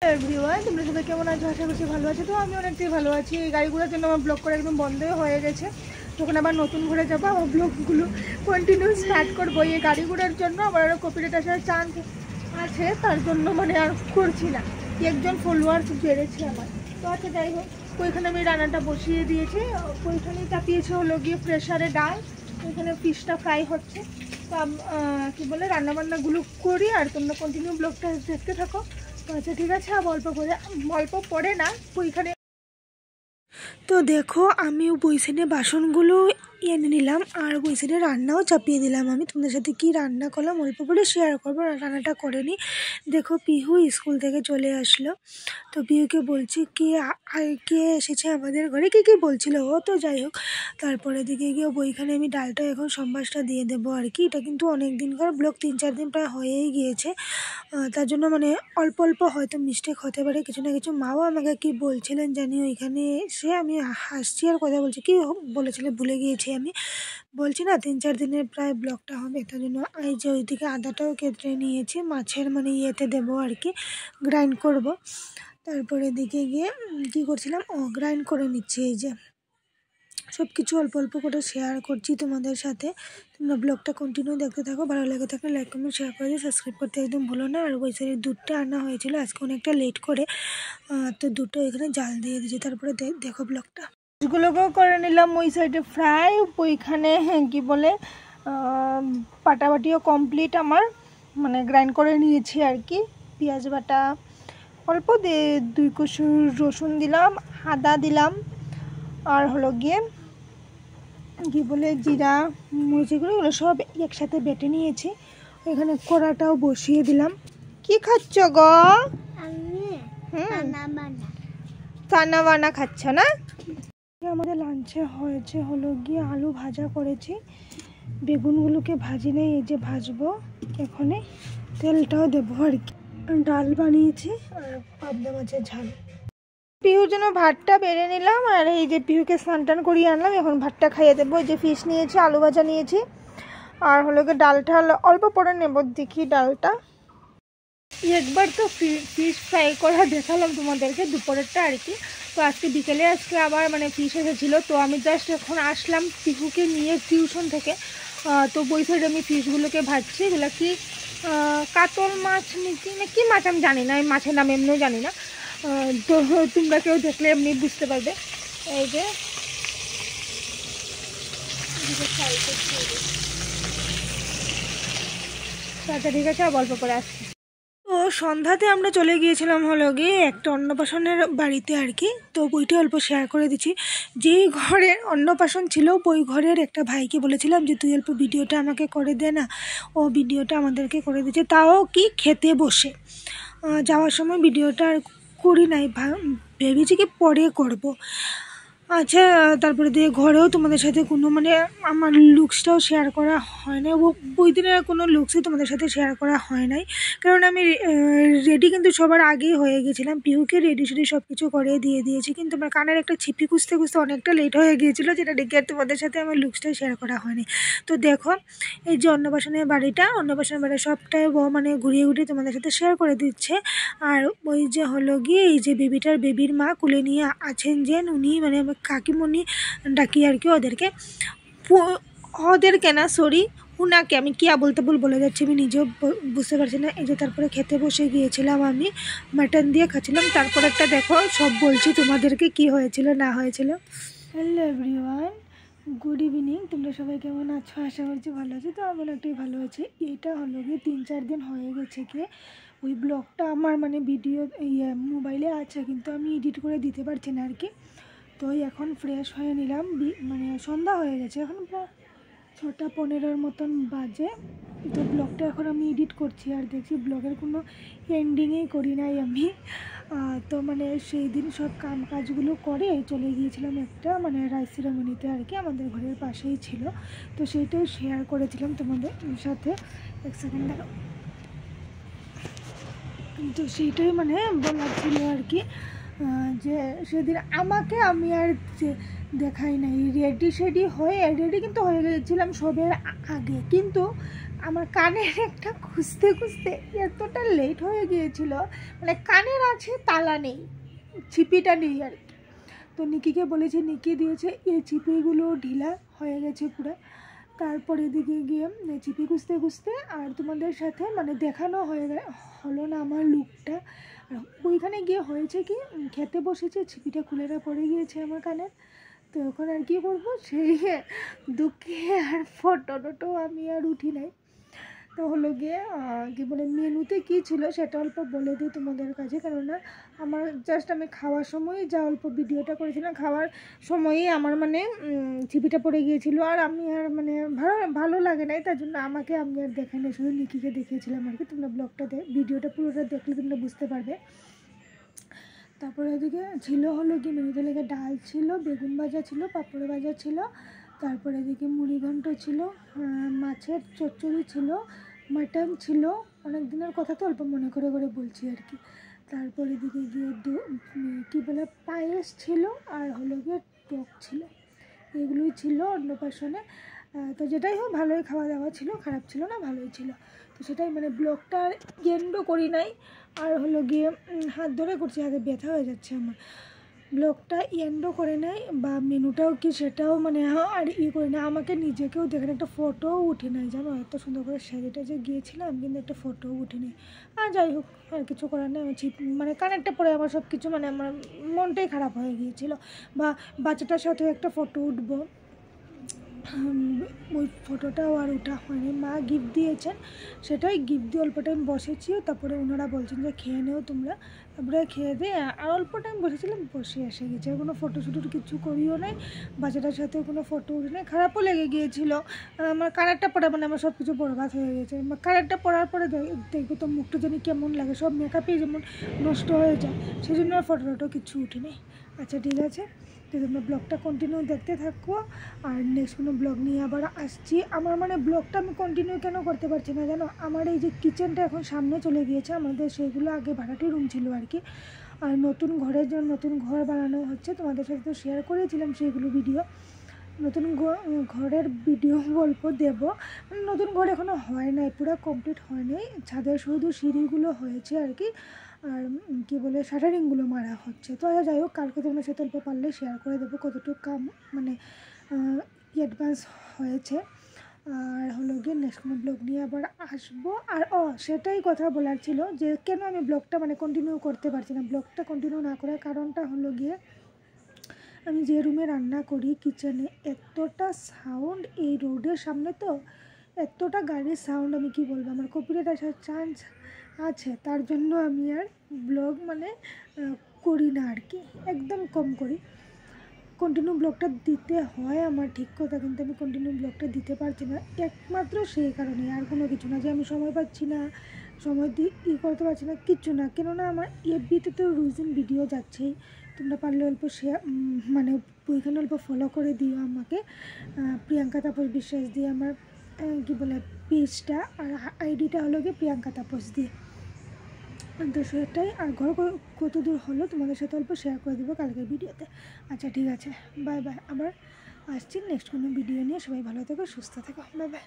Everyone, তোমরা সবাই কেমন আছো? আশা করছি ভালো আছো। তো আমি অনেকটাই ভালো আছি। এই গাড়িগুলোর জন্য আমার ব্লগ করা একদম বন্ধই হয়ে গেছে। তখন আবার নতুন ঘরে যাবো, আমার ব্লগগুলো কন্টিনিউ স্টার্ট করবো। এই গাড়িগুলোর জন্য আমার আরও কপিরাইট আসার চান্স আছে, তার জন্য মানে আর করছি না। একজন ফলোয়ার্স বেড়েছে আমার। তো আচ্ছা, যাই হোক, ওইখানে আমি রান্নাটা বসিয়ে দিয়েছি। ওইখানেই চাপিয়েছে হলো গিয়ে প্রেশারে ডাল, ওইখানে ফিশটা ফ্রাই হচ্ছে। তো কী বলে রান্নাবান্নাগুলো করি আর তোমরা কন্টিনিউ ব্লগটা দেখতে থাকো। আচ্ছা ঠিক আছে, অল্প পরে না ওইখানে। তো দেখো, আমি বইসেনে বাসনগুলো এনে নিলাম আর বইসেনে রান্নাও চাপিয়ে দিলাম। আমি তোমাদের সাথে কি রান্না করলাম অল্প করে শেয়ার করবো, রান্নাটা করে নিই। দেখো, পিহু স্কুল থেকে চলে আসলো। তো পিহুকে বলছি কে এসেছে আমাদের ঘরে, কি বলছিল ও। তো যাই হোক, তারপরে দিকে গিয়ে বইখানে আমি ডালটা এখন সম্বাসটা দিয়ে দেবো আর কি। এটা কিন্তু অনেক দিনকার ব্লগ, 3-4 দিন প্রায় হয়েই গিয়েছে। তার জন্য মানে অল্প অল্প হয়তো মিস্টেক হতে পারে, কিছু না কিছু। মাও আমাকে কি বলছিলেন জানি ওইখানে এসে, আমি হাসছি আর কথা বলছি, কি বলেছিলেন ভুলে গিয়েছি। আমি বলছি না 3-4 দিনের প্রায় ব্লগটা হবে, তার জন্য এই যে ওইদিকে আদাটাও কেটে নিয়েছি, মাছের মানে ইয়েতে দেবো আর কি, গ্রাইন্ড করব। তারপরে দিকে গিয়ে কী করছিলাম, গ্রাইন্ড করে নিচ্ছি। এই যে সব কিছু অল্প অল্প করে শেয়ার করছি তোমাদের সাথে। তোমরা ব্লগটা কন্টিনিউ দেখতে থাকো। ভালো লাগে থাকলে লাইক কমেন্ট শেয়ার করে দিও, সাবস্ক্রাইব করতে একদম ভুলো না। আর ওই সাইডের দুধটা আনা হয়েছিল আজকে অনেকটা লেট করে, তো দুধটা এখানে জাল দিয়ে দিয়েছি। তারপরে দেখো ব্লগটা। মাছগুলোকেও করে নিলাম ওই সাইডে ফ্রাই। ওইখানে কি বলে পাটাবাটিও কমপ্লিট আমার, মানে গ্রাইন্ড করে নিয়েছি আর কি। পেঁয়াজ বাটা অল্প দিয়ে 2 কুচি রসুন দিলাম, আদা দিলাম, আর হলো গিয়ে কী বলে জিরা মরিচগুলো, এগুলো সব একসাথে বেটে নিয়েছি। এখানে কড়াটাও বসিয়ে দিলাম। কি খাচ্ছ গো? চানা বানা খাচ্ছ না? আমাদের লাঞ্চে হয়েছে হলো গিয়ে আলু ভাজা করেছি, বেগুনগুলোকে ভাজি নেই, এই যে ভাজবো এখানে, তেলটাও দেবো আর কি। ডাল বানিয়েছি আর পাবদা মাছের ঝাল। পিহুর জন্য ভাতটা বেড়ে নিলাম, আর এই যে পিহুকে স্নান টান করিয়ে আনলাম, এখন ভাতটা খাইয়ে দেবো। এই যে ফিশ নিয়েছি, আলু ভাজা নিয়েছি, আর হলো গিয়ে ডালটা অল্প পরে নেব। দেখি ডালটা একবার তো ফিশ ফ্রাই করা দেখালাম তোমাদেরকে, দুপুরেরটা আর কি। তো আজকে বিকেলে আবার মানে ফিশ এসেছিলো। তো আমি জাস্ট এখন আসলাম পিহুকে নিয়ে টিউশন থেকে। তো বই সাইডে আমি ফিশগুলোকে ভাজছি। এগুলো কি কাতল মাছ নাকি না কি মাছ আমি জানি না, আমি মাছের নাম এমনিও জানি না। তো তোমরা কেউ দেখলে এমনি বুঝতে পারবে। এই যে আচ্ছা ঠিক আছে, অল্প করে আসছি। তো সন্ধ্যাতে আমরা চলে গিয়েছিলাম হলো গিয়ে একটা অন্নপ্রাশনের বাড়িতে আর কি। তো বইটা অল্প শেয়ার করে দিচ্ছি। যেই ঘরে অন্নপ্রাশন ছিল ওই ঘরের একটা ভাইকে বলেছিলাম যে তুই অল্প ভিডিওটা আমাকে করে দে না, ও ভিডিওটা আমাদেরকে করে দিচ্ছে, তাও কি খেতে বসে। যাওয়ার সময় ভিডিওটা আর করি নাই, ভেবেছি কি পরে করব। আচ্ছা, তারপরে দিয়ে ঘরেও তোমাদের সাথে কোনো মানে আমার লুকসটাও শেয়ার করা হয় না, ওই দিনের কোনো লুকসই তোমাদের সাথে শেয়ার করা হয় নাই, কারণ আমি রেডি কিন্তু সবার আগেই হয়ে গেছিলাম। পিহুকে রেডি সব কিছু করে দিয়ে দিয়েছি, কিন্তু আমার কানের একটা ছিপি খুঁজতে অনেকটা লেট হয়ে গিয়েছিলো, যেটা ডেকে আর তোমাদের সাথে আমার লুকসটাই শেয়ার করা হয়নি। তো দেখো, এই যে অন্নপ্রাশনের বাড়িটা, অন্নপ্রাশনের বাড়ি সবটাই মানে ঘুরিয়ে তোমাদের সাথে শেয়ার করে দিচ্ছে। আর ওই যে হলো গিয়ে এই যে বেবির মা কুলে নিয়ে আছেন, যে উনি মানে কাকিমণি ডাকি আর কি ওদেরকে না, সরি উনাকে, আমি কি বলতে বলে যাচ্ছি আমি নিজেও বুঝতে পারছি না। এই যে তারপরে খেতে বসে গিয়েছিলাম, আমি মাটন দিয়ে খাচ্ছিলাম। তারপর একটা দেখো, সব বলছি তোমাদেরকে কি হয়েছিল না হয়েছিল। Hello everyone, good evening. তোমরা সবাই কেমন আছো? আশা করছি ভালো আছো। তো আমি একটাই ভালো আছি। এটা হলো গিয়ে 3-4 দিন হয়ে গেছে কি ওই ব্লগটা আমার মানে ভিডিও মোবাইলে আছে, কিন্তু আমি এডিট করে দিতে পারছি না আর কি। তো এখন ফ্রেশ হয়ে নিলাম, মানে সন্ধ্যা হয়ে গেছে, এখন প্রায় 6:15 মতন বাজে। তো ব্লগটা এখন আমি এডিট করছি, আর দেখছি ব্লগের কোনো এন্ডিংই করি নাই আমি। তো মানে সেই দিন সব কাজগুলো করে চলে গিয়েছিলাম একটা মানে রাইস সেরেমনিতে আর কি, আমাদের ঘরের পাশেই ছিল। তো সেইটাই শেয়ার করেছিলাম তোমাদের সাথে। এক সেকেন্ড দাঁড়াও। তো সেইটাই মানে বলার ছিল আর কি, যে সেদিন আমাকে আমি আর দেখাই নাই, রেডি হয়ে কিন্তু হয়ে গেছিলাম সবের আগে, কিন্তু আমার কানের একটা খুঁজতে খুঁজতে এতটা লেট হয়ে গিয়েছিল, মানে কানের আছে তালা নেই, ছিপিটা নেই আর কি। তো নিকিকে বলেছি, নিকি দিয়েছে, এই ছিপিগুলো ঢিলা হয়ে গেছে পুরো। তারপরে এদিকে গিয়ে চিপি খুঁজতে খুঁজতে আর তোমাদের সাথে মানে দেখানো হলো না আমার লুকটা। আর ওইখানে গিয়ে হয়েছে কি, খেতে বসেছে, ছিপিটা খুলেরা পড়ে গিয়েছে আমার কানের। তো এখন আর কী করবো, সেই দুঃখে আর ফটো আমি আর উঠি নাই। তো হলো গিয়ে কী বলে, মেনুতে কী ছিল সেটা অল্প বলে দিই তোমাদের কাছে, কেননা আমার জাস্ট আমি খাওয়ার সময়ই যা অল্প ভিডিওটা করেছিলাম, খাওয়ার সময়ই আমার মানে ছিপিটা পড়ে গিয়েছিলো। আর আমি আর মানে ভালো লাগে নাই, তার জন্য আমি আর দেখাই না, শুধু নিকিকে দেখিয়েছিলাম আর কি। তোমরা ব্লগটা ভিডিওটা পুরোটা দেখলে তোমরা বুঝতে পারবে। তারপরে ওদিকে ছিল হলো কি, মেনুতে লেগে ডাল ছিল, বেগুন ভাজা ছিল, পাঁপড় ভাজা ছিল, তারপরে এদিকে মুড়ি ঘন্ট ছিল, মাছের চচ্চড়ি ছিল, মাটন ছিল, অনেক দিনের কথা তো অল্প মনে করে বলছি আর কি। তারপরে এদিকে গিয়ে কী বলে পায়েস ছিল, আর হলো গিয়ে টক ছিল, এগুলোই ছিল অন্নপ্রাশনে। তো যেটাই হোক ভালোই খাওয়া দাওয়া ছিল, খারাপ ছিল না, ভালোই ছিল। তো সেটাই মানে ব্লগটা এন্ডও করি নাই, আর হলো গিয়ে হাত ধরে করছি, হাতে ব্যথা হয়ে যাচ্ছে আমার। ব্লগটা এন্ডও করে নাই বা মেনুটাও কি সেটাও মানে আর করে না, আমাকে নিজেকেও দেখেন একটা ফটোও উঠে নাই, জানো, এত সুন্দর করে সেজেটা যে গিয়েছিলাম, কিন্তু একটা ফটোও উঠে নেই। আর যাই হোক, আর কিছু করার নেই, মানে কানেরটা পরে আমার সব কিছু মানে আমার মনটাই খারাপ হয়ে গিয়েছিলো। বা বাচ্চাটার সাথেও একটা ফটো উঠবো, ওই ফটোটাও আর ওটা হয়নি। মা গিফট দিয়েছেন, সেটাই গিফট দিয়ে অল্প টাইম বসেছি। তারপরে ওনারা বলছেন যে খেয়ে নেও তোমরা, তারপরে খেয়ে দিয়ে আর অল্প টাইম বসেছিলাম, বসে এসে গেছে। কোনো ফটো শুটোর কিছু করিও নাই, বাচ্চাটার সাথেও কোনো ফটো উঠে নেই। খারাপও লেগে গিয়েছিলো আমার কানেরটা পরে, মানে আমার সব কিছু বরবাদ হয়ে গেছে। কানেরটা পরার পরে দেখবে তো মুখটা জানি কেমন লাগে, সব মেকআপই যেমন নষ্ট হয়ে যায়, সেই জন্য আর ফটো কিছু উঠে নেই। আচ্ছা ঠিক আছে, তো তোমরা ব্লগটা কন্টিনিউ দেখতে থাকো, আর নেক্সট কোনো ব্লগ নিয়ে আবার আসছি। আমার মানে ব্লগটা আমি কন্টিনিউ কেন করতে পারছি না জানো, আমার এই যে কিচেনটা এখন সামনে চলে গিয়েছে আমাদের, সেইগুলো আগে ভাড়াটি রুম ছিল আর কি। আর নতুন ঘরের জন্য নতুন ঘর বানানো হচ্ছে, তোমাদের সাথে তো শেয়ার করেছিলাম সেইগুলো ভিডিও। নতুন ঘরের ভিডিও গল্প দেব, মানে নতুন ঘর এখনও হয় নাই, পুরো কমপ্লিট হয় নাই, ছাদের শুধু সিঁড়িগুলো হয়েছে আর কি। আর কী বলে শাটারিংগুলো মারা হচ্ছে। তো যাই হোক, কালকে তোমরা সাথে অল্প পারলে শেয়ার করে দেবো কতটুকু কাম মানে অ্যাডভান্স হয়েছে। আর হলো গিয়ে নেক্সট কোনো ব্লগ নিয়ে আবার আসবো। আর সেটাই কথা বলার ছিল যে কেন আমি ব্লগটা মানে কন্টিনিউ করতে পারছি না। ব্লগটা কন্টিনিউ না করার কারণটা হলো গিয়ে, আমি যে রুমে রান্না করি কিচেনে, এতটা সাউন্ড, এই রোডের সামনে তো এতটা গাড়ির সাউন্ড, আমি কি বলবো, আমার কপিরাইট আসার চান্স আছে। তার জন্য আমি আর ব্লগ মানে করি না আর কি, একদম কম করি। কন্টিনিউ ব্লগটা দিতে হয় আমার, ঠিক কথা, কিন্তু আমি কন্টিনিউ ব্লগটা দিতে পারছি না, একমাত্র সেই কারণে, আর কোনো কিছু না যে আমি সময় পাচ্ছি না, সময় করতে পারছি না, কিচ্ছু না। কেননা আমার এফবিতে তো রুলস ইন ভিডিও যাচ্ছেই, তোমরা পারলে অল্প শেয়ার মানে ওইখানে অল্প ফলো করে দিও আমাকে, প্রিয়াঙ্কা তাপস বিশ্বাস দিয়ে আমার কী বলে পেজটা, আর আইডিটা হলো গিয়ে প্রিয়াঙ্কা তাপস দিয়ে। তো সেটাই, আর ঘর কত দূর হলো তোমাদের সাথে অল্প শেয়ার করে দেবো কালকের ভিডিওতে। আচ্ছা ঠিক আছে, বাই বাই, আবার আসছি নেক্সট কোনো ভিডিও নিয়ে। সবাই ভালো থেকো, সুস্থ থেকো, বাই বাই।